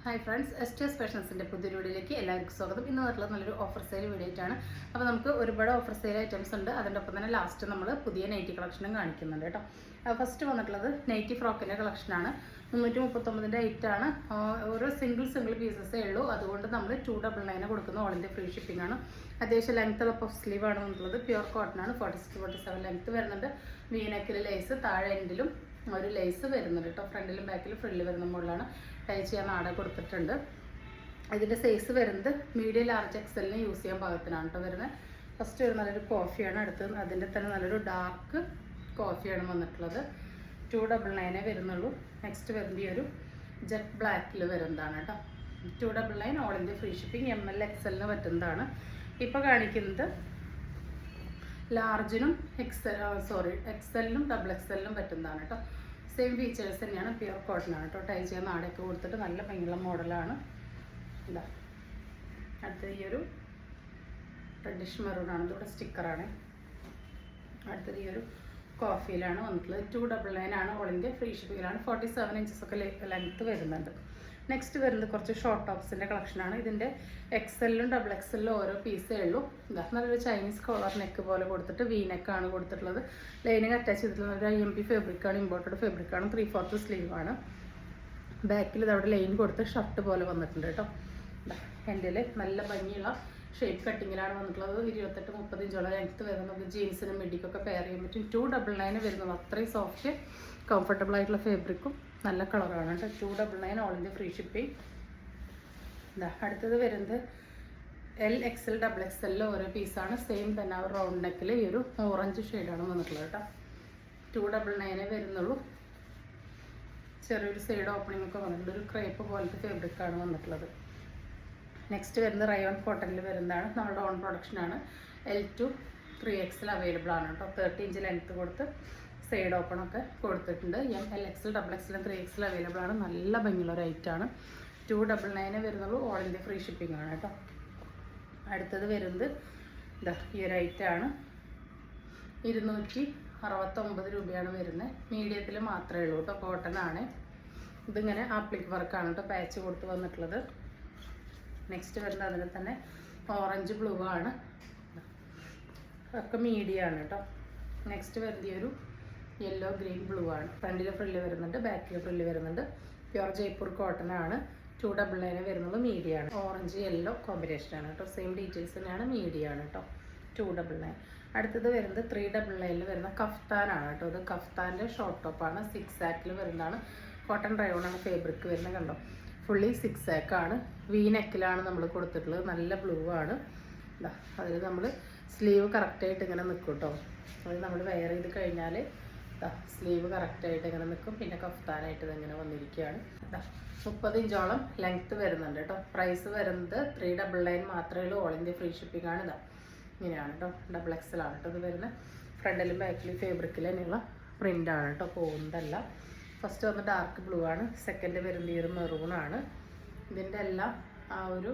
Hi friends, എസ്റ്റേഴ്സ് ഫാഷൻസിൻ്റെ പുതിയൊരു വീഡിയോയിലേക്ക് എല്ലാവർക്കും സ്വാഗതം. ഇന്ന് വന്നിട്ടുള്ളത് നല്ലൊരു ഓഫർ സെയിൽ വീഡിയോ ആയിട്ടാണ്. അപ്പോൾ നമുക്ക് ഒരുപാട് ഓഫർ സെയിൽ ഐറ്റംസ് ഉണ്ട്. അതിൻ്റെ ഒപ്പം തന്നെ ലാസ്റ്റ് നമ്മൾ പുതിയ നൈറ്റി കളക്ഷനും കാണിക്കുന്നുണ്ട് കേട്ടോ. ഫസ്റ്റ് വന്നിട്ടുള്ളത് നൈറ്റി ഫ്രോക്കിൻ്റെ കളക്ഷനാണ്. 339 ഐറ്റാണ്. ഓരോ സിംഗിൾ പീസസേ ഉള്ളൂ. അതുകൊണ്ട് നമ്മൾ 299 കൊടുക്കുന്ന ഓൾ ഇന്ത്യ ഫ്രീ ഷിപ്പിംഗ് ആണ്. അത്യാവശ്യം ലെങ്ത് പഫ് സ്ലീവ് ആണ് വന്നിട്ടുള്ളത്. പ്യുവർ കോട്ടൺ ആണ്. 46-47 ലെങ്ത് വരുന്നുണ്ട്. വീനെക്കിൽ ലേസ്, താഴെ എൻഡിലും ഒരു ലേസ് വരുന്നുണ്ട് കേട്ടോ. ഫ്രണ്ടിലും ബാക്കിലും ഫ്രില്ല് വരുന്ന മുകളിലാണ് ടൈ ചെയ്യാൻ നാട കൊടുത്തിട്ടുണ്ട്. ഇതിൻ്റെ സൈസ് വരുന്നത് മീഡിയം ലാർജ് എക്സലിന് യൂസ് ചെയ്യാൻ പാകത്തിനാണ് കേട്ടോ വരുന്നത്. ഫസ്റ്റ് ഒരു നല്ലൊരു കോഫിയാണ്. അടുത്തത് അതിൻ്റെ തന്നെ നല്ലൊരു ഡാർക്ക് കോഫിയാണ് വന്നിട്ടുള്ളത്. 299 വരുന്നുള്ളൂ. നെക്സ്റ്റ് വരുന്നത് ഈ ഒരു ജെറ്റ് ബ്ലാക്കിൽ വരുന്നതാണ് കേട്ടോ. 299 all India free shipping. ML XL പറ്റുന്നതാണ്. ഇപ്പോൾ കാണിക്കുന്നത് ലാർജിനും എക്സലിനും XL പറ്റുന്നതാണ് കേട്ടോ. സെയിം ഫീച്ചേഴ്സ് തന്നെയാണ്. പ്യുവർ കോട്ടൺ ആണ് കേട്ടോ. ടൈ ചെയ്യാൻ നാടൊക്കെ കൊടുത്തിട്ട് നല്ല ഭംഗിയുള്ള മോഡലാണ്. ഇതാ അടുത്ത ഈ ഒരു റെഡിഷ് മെറൂണാണ്. ഇതിവിടെ സ്റ്റിക്കറാണ്. അടുത്തത് ഈ ഒരു കോഫിയിലാണ് വന്നിട്ടുള്ളത്. 299 ആണ്. ഓൾ ഇന്ത്യ ഫ്രീ ഷിപ്പിങ്ങിലാണ്. 47 ഇഞ്ചസ് ഒക്കെ ലെങ്ത്ത് വരുന്നുണ്ട്. നെക്സ്റ്റ് വരുന്നത് കുറച്ച് ഷോർട്ട് ടോപ്സിൻ്റെ കളക്ഷനാണ്. ഇതിൻ്റെ XLലും XXLലും ഓരോ പീസേ ഉള്ളൂ. ഇതാ നല്ലൊരു ചൈനീസ് കോളർ നെക്ക് പോലെ കൊടുത്തിട്ട് വീനെക്കാണ് കൊടുത്തിട്ടുള്ളത്. ലൈനിങ് അറ്റാച്ച് ചെയ്തിട്ടുള്ള ഒരു IMP ഫാബ്രിക്കാണ്. ഇമ്പോർട്ടഡ് ഫാബ്രിക്കാണ്. 3/4 സ്ലീവാണ്. ബാക്കിൽ ഇതവിടെ ലൈൻ കൊടുത്ത് ഷർട്ട് പോലെ വന്നിട്ടുണ്ട് കേട്ടോ. എൻ്റെ നല്ല ഭംഗിയുള്ള ഷേപ്പ് കട്ടിങ്ങിലാണ് വന്നിട്ടുള്ളത്. 28-30 ഇഞ്ചോളം ലെങ്ത്ത് വരുന്നത്. നമുക്ക് ജീൻസിനും മിഡിക്കൊക്കെ പെയർ ചെയ്യാൻ പറ്റും. 299 വരുന്നത്. അത്രയും സോഫ്റ്റ് കംഫർട്ടബിൾ ആയിട്ടുള്ള ഫാബ്രിക്കും നല്ല കളറാണ് കേട്ടോ. 299 ഓൾ ഇന്ത്യ ഫ്രീ ഷിപ്പിംഗ്. ഇതാ അടുത്തത് വരുന്നത് LXL XXL ഓരോ പീസാണ്. സെയിം തന്നെ ആ റൗണ്ട് നെക്കിൽ ഈ ഒരു ഓറഞ്ച് ഷെയ്ഡാണ് വന്നിട്ടുള്ളത് കേട്ടോ. 299 വരുന്നുള്ളൂ. ചെറിയൊരു സൈഡ് ഓപ്പണിംഗ് ഒക്കെ വന്നിട്ടുണ്ട്. ഒരു ക്രേപ്പ് പോലത്തെ ഫാബ്രിക്കാണ് വന്നിട്ടുള്ളത്. നെക്സ്റ്റ് വരുന്നത് റയോൺ കോട്ടണിൽ വരുന്നതാണ്. നമ്മുടെ ഓൺ പ്രൊഡക്ഷനാണ്. L to 3XL അവൈലബിൾ ആണ് കേട്ടോ. 30 ഇഞ്ച് ലെങ്ത്ത് കൊടുത്ത് സൈഡ് ഓപ്പണൊക്കെ കൊടുത്തിട്ടുണ്ട്. ML XL XXL 3XL available ആണ്. നല്ല ഭംഗിയുള്ള ഒരു ഐറ്റാണ്. 299 വരുന്നുള്ളൂ. ഓൾ ഇന്ത്യ ഫ്രീ ഷിപ്പിംഗ് ആണ് കേട്ടോ. അടുത്തത് വരുന്നത് ഇതാ ഈ ഒരു ഐറ്റാണ്. 269 രൂപയാണ് വരുന്നത്. മീഡിയത്തിൽ മാത്രമേ ഉള്ളൂ കേട്ടോ. കോട്ടൺ ആണ്. ഇതിങ്ങനെ ആപ്ലിക് വർക്കാണ് കേട്ടോ. പാച്ച് കൊടുത്ത് വന്നിട്ടുള്ളത്. നെക്സ്റ്റ് വരുന്നത് അതിൽ തന്നെ ഓറഞ്ച് ബ്ലൂ ആണ്. ഒക്കെ മീഡിയമാണ് കേട്ടോ. നെക്സ്റ്റ് വരുന്നത് ഈ ഒരു യെല്ലോ ഗ്രീൻ ബ്ലൂ ആണ്. ഫ്രണ്ടിൽ ഫ്രില്ല് വരുന്നുണ്ട്. ബാക്കിൽ ഫ്രില്ല് വരുന്നുണ്ട്. പ്യുവർ ജയ്പൂർ കോട്ടൺ ആണ്. 299 വരുന്നത്. മീഡിയമാണ്. ഓറഞ്ച് യെല്ലോ കോമ്പിനേഷനാണ് കേട്ടോ. സെയിം ഡീറ്റെയിൽസ് തന്നെയാണ്. മീഡിയമാണ് കേട്ടോ. 299. അടുത്തത് വരുന്നത് 399 വരുന്ന കഫ്താനാണ് കേട്ടോ. ഇത് കഫ്താൻ്റെ ഷോർട്ട് ടോപ്പാണ്. 6 ആക്കിൽ വരുന്നതാണ്. കോട്ടൺ റയോണാണ് ഫാബ്രിക് വരുന്നത്. കണ്ടോ, ഫുള്ളി 6 ആക്കാണ്. വി നെക്കിലാണ് നമ്മൾ കൊടുത്തിട്ടുള്ളത്. നല്ല ബ്ലൂ ആണ്. അതിൽ നമ്മൾ സ്ലീവ് കറക്റ്റായിട്ട് ഇങ്ങനെ നിൽക്കും കേട്ടോ. അത് നമ്മൾ വെയർ ചെയ്ത് കഴിഞ്ഞാൽ സ്ലീവ് കറക്റ്റായിട്ട് ഇങ്ങനെ നിൽക്കും. പിന്നെ കഫ്താനായിട്ട് ഇതിങ്ങനെ വന്നിരിക്കുകയാണ്. 30 ഇഞ്ചോളം ലെങ്ത്ത് വരുന്നുണ്ട് കേട്ടോ. പ്രൈസ് വരുന്നത് 399 മാത്രമേ ഉള്ളൂ. ഓൾ ഇന്ത്യ ഫ്രീ ഷിപ്പിംഗ് ആണ്. ഇങ്ങനെയാണ് കേട്ടോ. XXL ആണ് കേട്ടോ ഇത് വരുന്നത്. ഫ്രണ്ടിലും ബാക്കിലും ഫാബ്രിക്കിൽ തന്നെയുള്ള പ്രിൻ്റാണ് കേട്ടോ. പോകുന്നതല്ല. ഫസ്റ്റ് വന്ന് ഡാർക്ക് ബ്ലൂ ആണ്. സെക്കൻഡ് വരുന്നത് ഈ ഒരു മെറൂണാണ്. ഇതിൻ്റെ എല്ലാം ആ ഒരു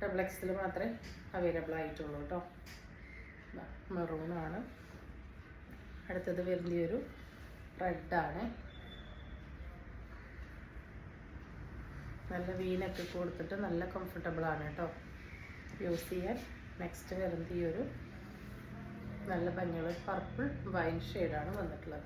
XXL മാത്രമേ അവൈലബിൾ ആയിട്ടുള്ളൂ കേട്ടോ. മെറൂണാണ്. അടുത്തത് വരുന്ന ഈ ഒരു റെഡാണ്. നല്ല വീനൊക്കെ കൊടുത്തിട്ട് നല്ല കംഫർട്ടബിൾ ആണ് കേട്ടോ യൂസ് ചെയ്യാൻ. നെക്സ്റ്റ് വരുന്നത് ഈ ഒരു നല്ല ഭംഗിയുള്ള പർപ്പിൾ വൈൻ ഷെയ്ഡാണ് വന്നിട്ടുള്ളത്.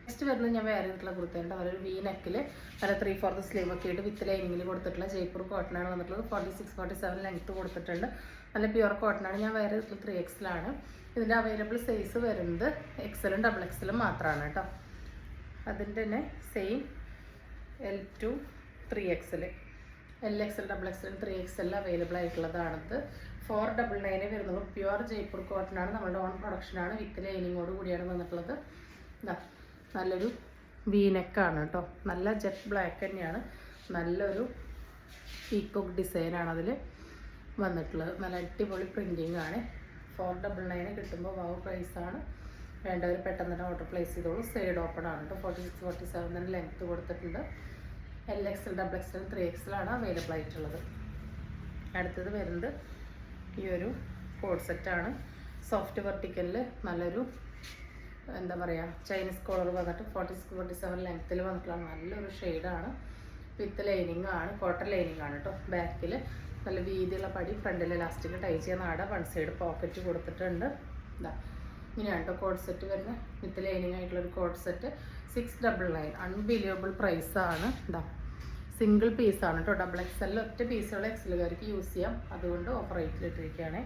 നെക്സ്റ്റ് വരുന്നത് ഞാൻ വേറെ ചെയ്തിട്ടുള്ള കുർത്തേൻ്റെ അവരൊരു വി നെക്കിൽ നല്ല 3/4 സ്ലീവ് ഒക്കെ ആയിട്ട് വിത്ത് ലൈനിങ്ങിൽ കൊടുത്തിട്ടുള്ള ജയ്പൂർ കോട്ടൺ ആണ് വന്നിട്ടുള്ളത്. 46-47 ലെങ്ത്ത് കൊടുത്തിട്ടുണ്ട്. നല്ല പ്യുവർ കോട്ടൺ ആണ്. ഞാൻ വേറെ 3XL ആണ്. ഇതിൻ്റെ അവൈലബിൾ സൈസ് വരുന്നത് XLും XXLും മാത്രമാണ് കേട്ടോ. അതിൻ്റെ തന്നെ same L to 3XL, LXL XXL 3XL available ആയിട്ടുള്ളതാണത്. 499 വരുന്നുള്ളൂ. പ്യുവർ ജയ്പൂർ കോട്ടൺ ആണ്. നമ്മളുടെ ഓൺ പ്രൊഡക്ഷനാണ്. വിത്ത് ലൈനിങ്ങോട് കൂടിയാണ് വന്നിട്ടുള്ളത്. നല്ലൊരു വീനെക്കാണ് കേട്ടോ. നല്ല ജെറ്റ് ബ്ലാക്ക് തന്നെയാണ്. നല്ലൊരു പീക്കോക്ക് ഡിസൈനാണ് അതിൽ വന്നിട്ടുള്ളത്. നല്ല അടിപൊളി പ്രിൻറ്റിങ് ആണ്. 499 കിട്ടുമ്പോൾ വാവ് പ്രൈസാണ്. വേണ്ടവർ പെട്ടെന്ന് തന്നെ ഓർഡർ പ്ലേസ് ചെയ്തോളൂ. സൈഡ് ഓപ്പൺ ആണ് കേട്ടോ. 46-47 തന്നെ ലെങ്ത്ത് കൊടുത്തിട്ടുണ്ട്. LXL XXL 3XL ആണ് അവൈലബിൾ ആയിട്ടുള്ളത്. അടുത്തത് വരുന്നത് ഈ ഒരു കോഡ് സെറ്റാണ്. സോഫ്റ്റ് വെർട്ടിക്കലിൽ നല്ലൊരു എന്താ പറയുക ചൈനീസ് കോളർ വന്നിട്ട് 46-47 ലെങ്ത്തിൽ വന്നിട്ടുള്ള നല്ലൊരു ഷെയ്ഡാണ്. വിത്ത് ലൈനിങ് ആണ്, കോട്ടൺ ലൈനിങ് ആണ് കേട്ടോ. ബാക്കിൽ നല്ല വീതിയുള്ള പടി, ഫ്രണ്ടിൽ ഇലാസ്റ്റിക് ടൈ ചെയ്യാൻ നാട, വൺ സൈഡ് പോക്കറ്റ് കൊടുത്തിട്ടുണ്ട്. ഇതാ ഇങ്ങനെയാണ് കേട്ടോ കോഡ് സെറ്റ് വരുന്നത്. വിത്ത് ലൈനിങ് ആയിട്ടുള്ളൊരു കോഡ് സെറ്റ് 699. അൺബിലീവബിൾ പ്രൈസാണ്. ഇതാ സിംഗിൾ പീസാണ് കേട്ടോ. ഡബിൾ എക്സൽ ഒറ്റ പീസുള്ള എക്സലുകാർക്ക് യൂസ് ചെയ്യാം, അതുകൊണ്ട് ഓഫർ റേറ്റിലിട്ടിരിക്കുകയാണ്.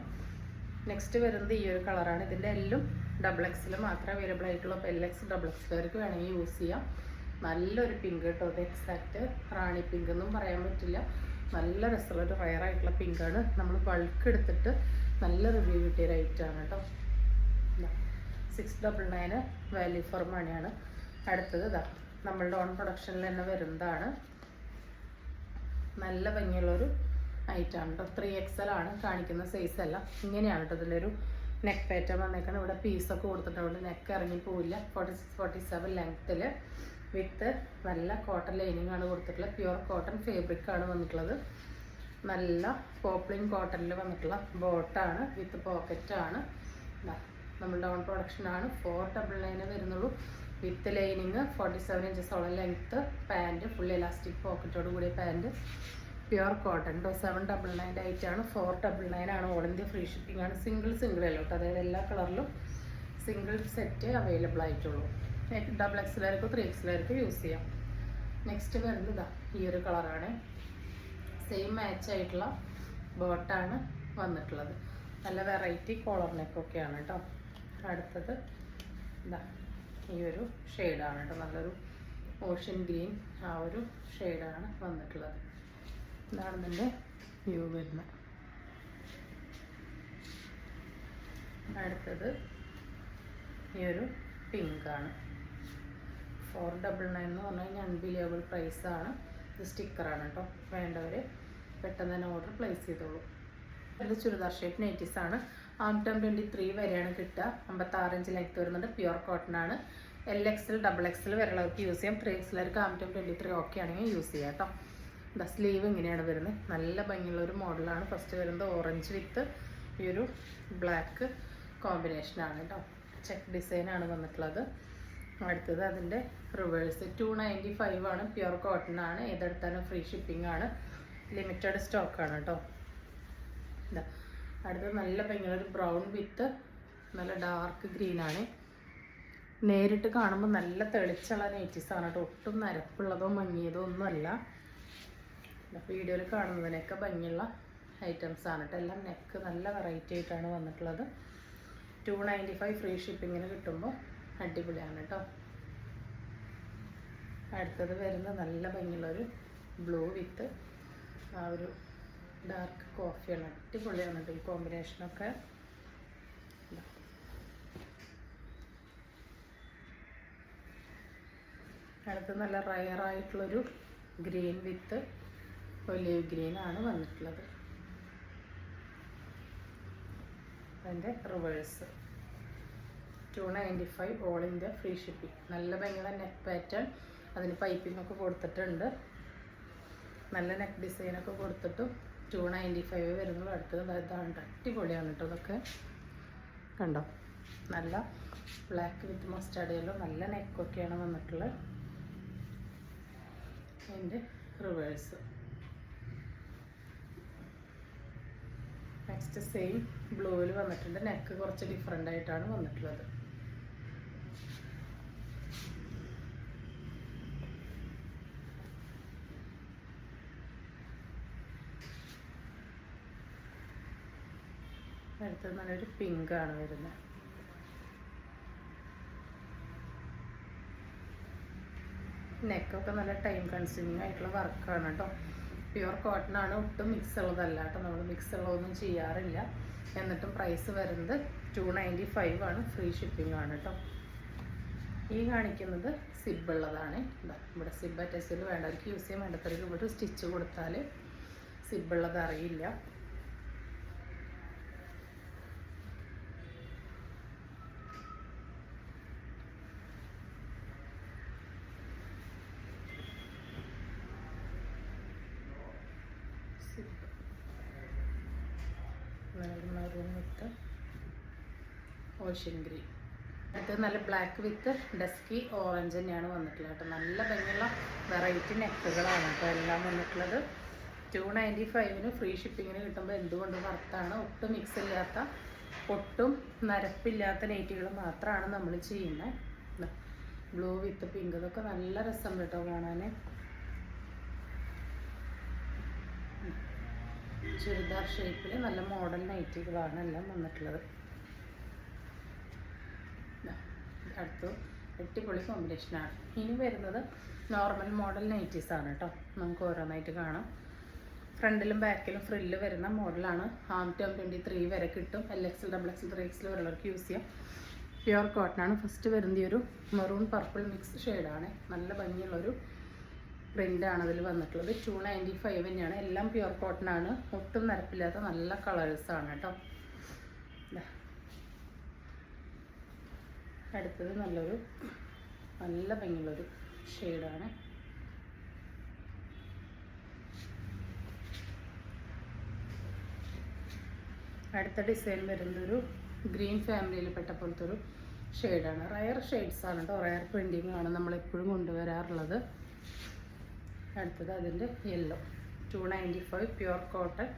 നെക്സ്റ്റ് വരുന്നത് ഈ ഒരു കളറാണ്. ഇതിൻ്റെ എല്ലാം ഡബിൾ എക്സൽ മാത്രമേ അവൈലബിൾ ആയിട്ടുള്ളൂ. അപ്പോൾ LX ഡബിൾ എക്സലുകാർക്ക് വേണമെങ്കിൽ യൂസ് ചെയ്യാം. നല്ലൊരു പിങ്ക് കേട്ടോ. അത് എക്സാക്റ്റ് റാണി പിങ്ക് എന്നും പറയാൻ പറ്റില്ല, നല്ല രസമുള്ളൊരു റയറായിട്ടുള്ള പിങ്കാണ്. നമ്മൾ ബൾക്ക് എടുത്തിട്ട് നല്ല റിവ്യൂ കിട്ടിയ റേറ്റാണ് കേട്ടോ. 699 വാല്യൂ ഫോർ മണിയാണ്. അടുത്തത് ഇതാ നമ്മളുടെ ഓൺ പ്രൊഡക്ഷനിൽ തന്നെ വരുന്നതാണ്. നല്ല ഭംഗിയുള്ളൊരു ഐറ്റാണ് കേട്ടോ. 3XL ആണ് കാണിക്കുന്ന സൈസ് അല്ല. ഇങ്ങനെയാണ് കേട്ടോ ഇതിലൊരു നെക്ക് പാറ്റേൺ വന്നേക്കണം. ഇവിടെ പീസൊക്കെ കൊടുത്തിട്ടുണ്ട്, നെക്ക് ഇറങ്ങി പോവില്ല. 46-47 ലെങ്ത്തിൽ വിത്ത് നല്ല കോട്ടൺ ലൈനിങ് ആണ് കൊടുത്തിട്ടുള്ളത്. പ്യുവർ കോട്ടൺ ഫാബ്രിക് ആണ് വന്നിട്ടുള്ളത്. നല്ല പോപ്ലിൻ കോട്ടണിൽ വന്നിട്ടുള്ള ബോട്ടാണ്, വിത്ത് പോക്കറ്റാണ്. നമ്മളുടെ ഓൺ പ്രൊഡക്ഷൻ ആണ്. 499 വരുന്നുള്ളൂ. വിത്ത് ലൈനിങ് 47 ഇഞ്ചസോളം ലെങ്ത്ത്, പാൻറ്റ് ഫുൾ ഇലാസ്റ്റിക് പോക്കറ്റോട് കൂടിയ പാൻറ്റ്, പ്യുവർ കോട്ടൺ കേട്ടോ. 799 ആയിട്ടാണ്. 499 ആണ്. ഓൾ ഇന്ത്യ ഫ്രീ ഷിപ്പിംഗ് ആണ്. സിംഗിൾ അല്ല കേട്ടോ, അതായത് എല്ലാ കളറിലും സിംഗിൾ സെറ്റ് അവൈലബിൾ ആയിട്ടുള്ളൂ. ഡബിൾ എക്സലായിരിക്കും 3XL യൂസ് ചെയ്യാം. നെക്സ്റ്റ് വരുന്നത് ഇതാ ഈ ഒരു കളറാണ്. സെയിം മാച്ച് ആയിട്ടുള്ള ബോട്ടാണ് വന്നിട്ടുള്ളത്. നല്ല വെറൈറ്റി കോളർ നെക്കൊക്കെയാണ് കേട്ടോ. അടുത്തത് ഇതാ ഈ ഒരു ഷെയ്ഡാണ് കേട്ടോ. നല്ലൊരു ഓഷ്യൻ ഗ്രീൻ ആ ഒരു ഷെയ്ഡാണ് വന്നിട്ടുള്ളത്. ഇതാണ് ഇതിൻ്റെ വ്യൂ വരുന്നത്. അടുത്തത് ഈ ഒരു പിങ്കാണ്. 499 എന്ന് പറഞ്ഞു കഴിഞ്ഞാൽ അൺബിലീവബിൾ പ്രൈസാണ്. ഇത് സ്റ്റിക്കറാണ് കേട്ടോ. വേണ്ടവർ പെട്ടെന്ന് തന്നെ ഓർഡർ പ്ലേസ് ചെയ്തോളൂ. ഇത് ചുരിദാർ ഷേപ്പ് നൈറ്റീസ് ആണ്. ആം ടൈം 23 വരെയാണ് കിട്ടുക. 56 ഇഞ്ച് ലെങ്ത് വരുന്നുണ്ട്. പ്യുവർ കോട്ടൺ ആണ്. LXL ഡബിൾ എക്സൽ വരെയുള്ളവർക്ക് യൂസ് ചെയ്യാം. 3XL ആം ടൈം 23 ഓക്കെ ആണെങ്കിൽ യൂസ് ചെയ്യാം കേട്ടോ. ദ സ്ലീവ് ഇങ്ങനെയാണ് വരുന്നത്. നല്ല ഭംഗിയുള്ളൊരു മോഡലാണ്. ഫസ്റ്റ് വരുന്നത് ഓറഞ്ച് വിത്ത് ഈ ഒരു ബ്ലാക്ക് കോമ്പിനേഷനാണ് കേട്ടോ. ചെക്ക് ഡിസൈനാണ് വന്നിട്ടുള്ളത്. അടുത്തത് അതിൻ്റെ റിവേഴ്സ് 295 ആണ്. പ്യുവർ കോട്ടൺ ആണ്. ഏതെടുത്താലും ഫ്രീ ഷിപ്പിംഗ് ആണ്. ലിമിറ്റഡ് സ്റ്റോക്കാണ് കേട്ടോ. ഇതാ അടുത്തത് നല്ല ഭംഗിയുള്ളൊരു ബ്രൗൺ വിത്ത് നല്ല ഡാർക്ക് ഗ്രീനാണ്. നേരിട്ട് കാണുമ്പോൾ നല്ല തെളിച്ചുള്ള നൈറ്റീസാണ് കേട്ടോ. ഒട്ടും നരപ്പുള്ളതോ മങ്ങിയതോ ഒന്നുമല്ല. വീഡിയോയിൽ കാണുന്നതിനൊക്കെ ഭംഗിയുള്ള ഐറ്റംസ് ആണ് കേട്ടോ. എല്ലാം നെക്ക് നല്ല വെറൈറ്റി ആയിട്ടാണ് വന്നിട്ടുള്ളത്. 295 ഫ്രീ ഷിപ്പിങ്ങിന് കിട്ടുമ്പോൾ അടിപൊളിയാണ് കേട്ടോ. അടുത്തത് വരുന്നത് നല്ല ഭംഗിയുള്ളൊരു ബ്ലൂ വിത്ത് ആ ഒരു ഡാർക്ക് കോഫിയാണ്. അടിപൊളിയാണ് കേട്ടോ ഈ കോമ്പിനേഷനൊക്കെ. അടുത്ത് നല്ല റയറായിട്ടുള്ളൊരു ഗ്രീൻ വിത്ത് ഒലിവ് ഗ്രീൻ ആണ് വന്നിട്ടുള്ളത്. അതിൻ്റെ reverse 295 all India free shipping. നല്ല ഭംഗിയുള്ള നെക്ക് പാറ്റേൺ, അതിന് പൈപ്പിംഗ് ഒക്കെ കൊടുത്തിട്ടുണ്ട്. നല്ല നെക്ക് ഡിസൈനൊക്കെ കൊടുത്തിട്ടും 295 വരുന്നുള്ളൂ. അടുത്തത് ഇതാണ്. അടിപൊളിയാണ് കേട്ടോ ഇതൊക്കെ. കണ്ടോ നല്ല ബ്ലാക്ക് വിത്ത് മസ്റ്റാർഡ് യെല്ലോ, നല്ല നെക്കൊക്കെയാണ് വന്നിട്ടുള്ളത്. അതിൻ്റെ റിവേഴ്സ്. നെക്സ്റ്റ് സെയിം ബ്ലൂവിൽ വന്നിട്ടുണ്ട്. നെക്ക് കുറച്ച് ഡിഫറെൻ്റ് ആയിട്ടാണ് വന്നിട്ടുള്ളത്. അടുത്തത് നല്ലൊരു പിങ്കാണ് വരുന്നത്. നെക്കൊക്കെ നല്ല ടൈം കൺസ്യൂമിങ് ആയിട്ടുള്ള വർക്കാണ് കേട്ടോ. പ്യുവർ കോട്ടൺ ആണ്. ഒട്ടും മിക്സ് ഉള്ളതല്ല കേട്ടോ. നമ്മൾ മിക്സ് ഉള്ളതൊന്നും ചെയ്യാറില്ല. എന്നിട്ടും പ്രൈസ് വരുന്നത് 295 ആണ്. ഫ്രീ ഷിപ്പിംഗ് ആണ് കേട്ടോ. ഈ കാണിക്കുന്നത് സിബ് ഉള്ളതാണ്. ഇവിടെ സിബ് അറ്റാച്ചിൽ വേണ്ടവർക്ക് യൂസ് ചെയ്യാൻ, വേണ്ടവർക്ക് ഇവിടെ സ്റ്റിച്ച് കൊടുത്താൽ സിബ് ഉള്ളത് അറിയില്ല. മെറൂൺ വിത്ത് ഓഷ്യൻ ഗ്രീൻ. അടുത്തത് നല്ല ബ്ലാക്ക് വിത്ത് ഡസ്കി ഓറഞ്ച് തന്നെയാണ് വന്നിട്ടുള്ളത് കേട്ടോ. നല്ല ഭംഗിയുള്ള വെറൈറ്റി നെക്കുകളാണ് കേട്ടോ എല്ലാം വന്നിട്ടുള്ളത്. 295 ഫ്രീ ഷിപ്പിങ്ങിന് കിട്ടുമ്പോൾ എന്തുകൊണ്ട് വർത്താണ്. ഒട്ടും മിക്സ് ഇല്ലാത്ത, ഒട്ടും നരപ്പില്ലാത്ത നൈറ്റികൾ മാത്രമാണ് നമ്മൾ ചെയ്യുന്നത്. ബ്ലൂ വിത്ത് പിങ്ക്, ഇതൊക്കെ നല്ല രസം കേട്ടോ കാണാൻ. ചുരിദാർ ഷേപ്പിൽ നല്ല മോഡൽ നൈറ്റികളാണ് എല്ലാം വന്നിട്ടുള്ളത്. അടുത്ത് അടിപൊളി കോമ്പിനേഷനാണ്. ഇനി വരുന്നത് നോർമൽ മോഡൽ നൈറ്റീസാണ് കേട്ടോ. നമുക്ക് ഓരോന്നായിട്ട് കാണാം. ഫ്രണ്ടിലും ബാക്കിലും ഫ്രില്ല് വരുന്ന മോഡലാണ്. ആം ടേം 23 വരെ കിട്ടും. LXL, XXL, 3XL വരെയുള്ളവർക്ക് യൂസ് ചെയ്യാം. പ്യുവർ കോട്ടനാണ്. ഫസ്റ്റ് വരുന്ന ഒരു മെറൂൺ പർപ്പിൾ മിക്സ് ഷെയ്ഡാണ്. നല്ല ഭംഗിയുള്ളൊരു പ്രിൻ്റാണ് അതിൽ വന്നിട്ടുള്ളത്. 295 തന്നെയാണ്. എല്ലാം പ്യുവർ കോട്ടനാണ്. ഒട്ടും നരപ്പില്ലാത്ത നല്ല കളേഴ്സാണ് കേട്ടോ. അടുത്തത് നല്ല ഭംഗിയുള്ളൊരു ഷെയ്ഡാണ്. അടുത്ത ഡിസൈൻ വരുന്നതൊരു ഗ്രീൻ ഫാമിലിയിൽ പെട്ട പോലത്തെ ഒരു ഷെയ്ഡാണ്. റയർ ഷെയ്ഡ്സാണ് കേട്ടോ. റയർ പ്രിൻറ്റിംഗ് ആണ് നമ്മളെപ്പോഴും കൊണ്ടുവരാറുള്ളത്. അടുത്തത് അതിൻ്റെ യെല്ലോ. 295 പ്യുവർ കോട്ടൺ,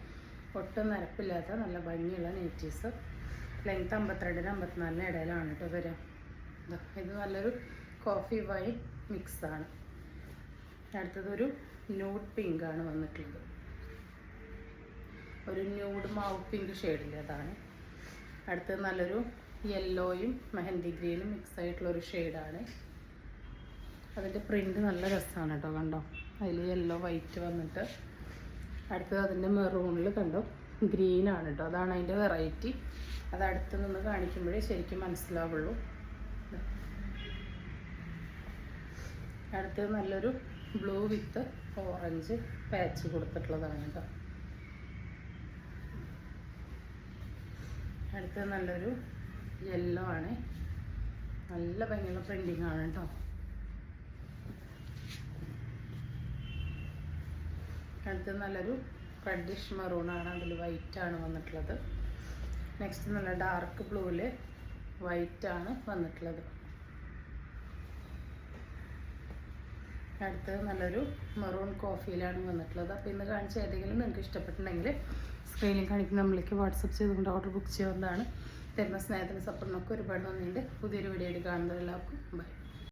ഒട്ടും നരപ്പില്ലാത്ത നല്ല ഭംഗിയുള്ള നൈറ്റീസ്. ലെങ്ത് 52-ന് 54-ന് ഇടയിലാണ് കേട്ടോ വരിക. ഇത് നല്ലൊരു കോഫി വൈൻ മിക്സാണ്. അടുത്തതൊരു ന്യൂഡ് പിങ്കാണ് വന്നിട്ടുള്ളത്. ഒരു ന്യൂഡ് മാവ് പിങ്ക് ഷെയ്ഡിൽ അതാണ്. അടുത്തത് നല്ലൊരു യെല്ലോയും മെഹന്തി ഗ്രീനും മിക്സ് ആയിട്ടുള്ളൊരു ഷെയ്ഡാണ്. അതിൻ്റെ പ്രിൻ്റ് നല്ല രസമാണ് കേട്ടോ. കണ്ടോ, അതിൽ യെല്ലോ വൈറ്റ് വന്നിട്ട്. അടുത്തത് അതിൻ്റെ മെറൂണിൽ കണ്ടോ ഗ്രീനാണ് കേട്ടോ. അതാണ് അതിൻ്റെ വെറൈറ്റി. അത് അടുത്ത് നിന്ന് കാണിക്കുമ്പോഴേ ശരിക്കും മനസ്സിലാവുള്ളൂ. അടുത്തത് നല്ലൊരു ബ്ലൂ വിത്ത് ഓറഞ്ച് പാച്ച് കൊടുത്തിട്ടുള്ളതാണ് കേട്ടോ. അടുത്തത് നല്ലൊരു യെല്ലോ ആണ്. നല്ല ഭംഗിയുള്ള പ്രിൻറ്റിംഗ് ആണ് കേട്ടോ. അടുത്തത് നല്ലൊരു റെഡിഷ് മെറൂണാണ്. അതിൽ വൈറ്റാണ് വന്നിട്ടുള്ളത്. നെക്സ്റ്റ് നല്ല ഡാർക്ക് ബ്ലൂവിൽ വൈറ്റാണ് വന്നിട്ടുള്ളത്. അടുത്തത് നല്ലൊരു മെറൂൺ കോഫിയിലാണ് വന്നിട്ടുള്ളത്. അപ്പോൾ ഇന്ന് കാണിച്ച ഏതെങ്കിലും നിങ്ങൾക്ക് ഇഷ്ടപ്പെട്ടിട്ടുണ്ടെങ്കിൽ സ്ക്രീനിൽ കാണിക്കുന്ന നമ്മളിലേക്ക് വാട്സപ്പ് ചെയ്തുകൊണ്ട് ഓർഡർ ബുക്ക് ചെയ്യാവുന്നതാണ്. തരുന്ന സ്നേഹത്തിന് സപ്പോർട്ടിനൊക്കെ ഒരുപാട് നന്ദിയുണ്ട്. പുതിയൊരു വീഡിയോയിൽ കാണുന്നത് എല്ലാവർക്കും ബൈ.